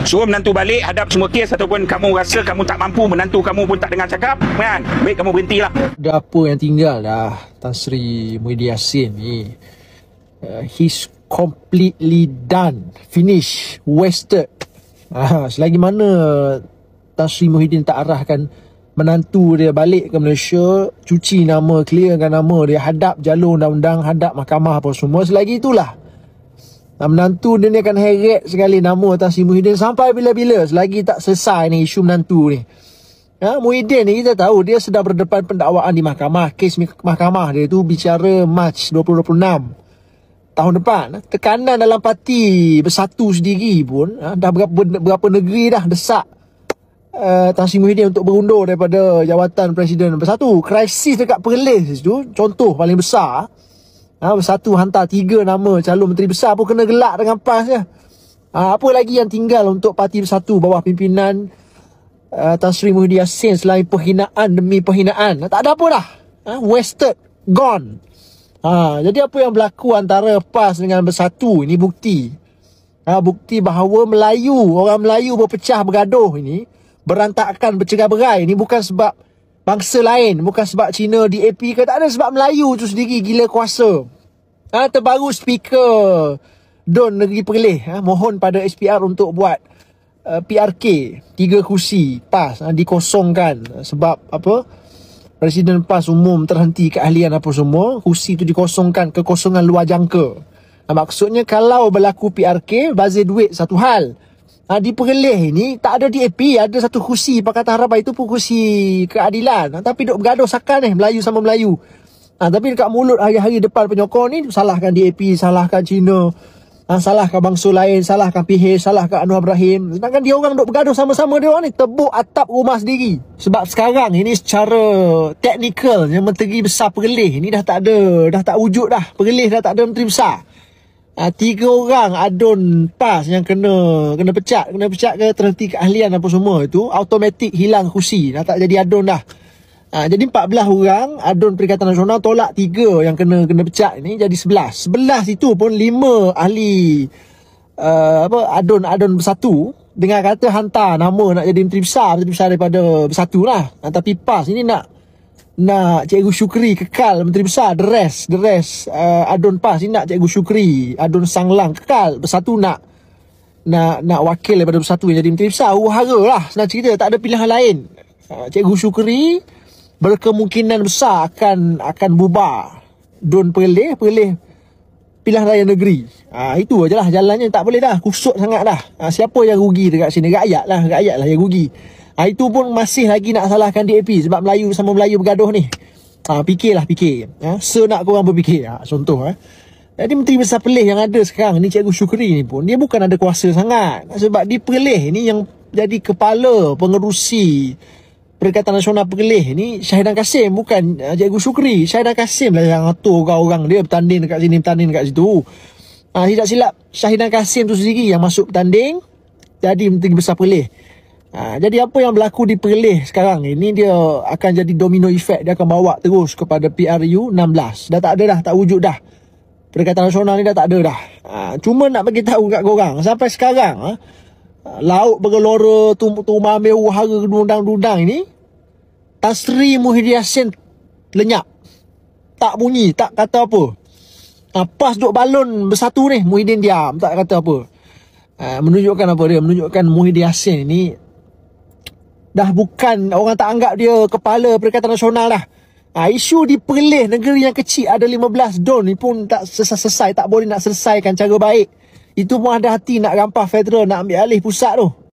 Suruh menantu balik, hadap semua kes, ataupun kamu rasa kamu tak mampu, menantu kamu pun tak dengar cakap, kan? Baik kamu berhentilah. Dah apa yang tinggal dah Tan Sri Muhyiddin Yassin ni. He's completely done, finish, wasted. Selagi mana Tan Sri Muhyiddin tak arahkan menantu dia balik ke Malaysia, cuci nama, clearkan nama dia, hadap jalur undang-undang, hadap mahkamah apa semua, selagi itulah menantu dia ni akan heret sekali nama Tan Sri Muhyiddin sampai bila-bila, selagi tak selesai ni isu menantu ni. Muhyiddin ni kita tahu dia sedang berdepan pendakwaan di mahkamah. Kes mahkamah dia tu bicara Mac 2026 tahun depan. Tekanan dalam parti Bersatu sendiri pun dah berapa negeri dah desak Tan Sri Muhyiddin untuk berundur daripada jawatan Presiden Bersatu. Krisis dekat Perlis tu contoh paling besar. Bersatu hantar 3 nama calon menteri besar pun kena gelak dengan PAS je. Apa lagi yang tinggal untuk parti Bersatu bawah pimpinan Tan Sri Muhyiddin Yassin selain perhinaan demi perhinaan? Tak ada apa dah. Wasted, gone. Jadi apa yang berlaku antara PAS dengan Bersatu ini bukti. Bukti bahawa orang Melayu berpecah bergaduh ini, berantakan, bercerai-berai ini bukan sebab bangsa lain, bukan sebab Cina DAP ke, tak ada, sebab Melayu tu sendiri gila kuasa. Terbaru speaker Don Negeri Perlis mohon pada SPR untuk buat PRK 3 kursi PAS dikosongkan sebab apa, Presiden PAS umum terhenti keahlian apa semua, kursi tu dikosongkan, kekosongan luar jangka. Maksudnya kalau berlaku PRK, bazir duit satu hal. Di Perlis ni tak ada DAP, ada satu kursi Pakatan Harapan, itu pun kursi keadilan. Tapi duk bergaduh sakan Melayu sama Melayu. Tapi dekat mulut hari-hari depan penyokong ni, salahkan DAP, salahkan Cina, salahkan bangsa lain, salahkan PH, salahkan Anwar Ibrahim. Sedangkan dia orang duk bergaduh sama-sama, dia orang ni tebuk atap rumah sendiri. Sebab sekarang ini secara teknikal, yang Menteri Besar Perlis ni dah tak ada, dah tak wujud dah. Perlis dah tak ada Menteri Besar. 3 orang adun PAS yang kena pecat ke terhenti keahlian apa semua itu, automatik hilang kursi, dah tak jadi adun dah. Jadi 14 orang adun Perikatan Nasional tolak 3 yang kena pecat ni, jadi 11 itu pun 5 ahli adun Bersatu dengan kata hantar nama nak jadi menteri besar daripada Bersatu lah. Tapi PAS ini nak Cikgu Syukri kekal menteri besar. The rest adun PAS ni nak Cikgu Syukri, adun Sanglang kekal. Bersatu nak wakil daripada Bersatu yang jadi menteri besar. Huru-hara lah senang cerita, tak ada pilihan lain. Cikgu Syukri berkemungkinan besar akan bubar Don Perlis pilihan raya negeri. Itu ajalah jalannya, tak boleh dah, kusut sangat dah. Siapa yang rugi dekat sini? Rakyat lah yang rugi. Itu pun masih lagi nak salahkan DAP sebab Melayu sama Melayu bergaduh ni. Fikir. Senak korang berfikir. Contoh jadi Menteri Besar Perlis yang ada sekarang ni, Cikgu Syukri ni pun, dia bukan ada kuasa sangat. Sebab di Perlis ni yang jadi kepala pengerusi Perikatan Nasional Perlis ni Syahidan Kasim, bukan Cikgu Syukri. Syahidan Kasim lah yang atur orang dia bertanding dekat sini, bertanding dekat situ. Tidak silap, Syahidan Kasim tu sendiri yang masuk bertanding jadi Menteri Besar Perlis. Jadi apa yang berlaku di Perlis sekarang ni dia akan jadi domino effect. Dia akan bawa terus kepada PRU 16. Dah tak ada dah, tak wujud dah. Perikatan Nasional ni dah tak ada dah. Cuma nak bagi tahu kat korang, sampai sekarang laut bergelora, rumah mewah, hara, dundang ini, Tan Sri Muhyiddin Yassin lenyap, tak bunyi, tak kata apa. PAS duk balon Bersatu ni, Muhyiddin diam, tak kata apa. Menunjukkan apa dia? Menunjukkan Muhyiddin Yassin ni dah bukan, orang tak anggap dia kepala Perikatan Nasional dah. Isu di Perlis, negeri yang kecil ada 15 Don ni pun tak selesai, tak boleh nak selesaikan cara baik. Itu pun ada hati nak rampah federal, nak ambil alih pusat tu.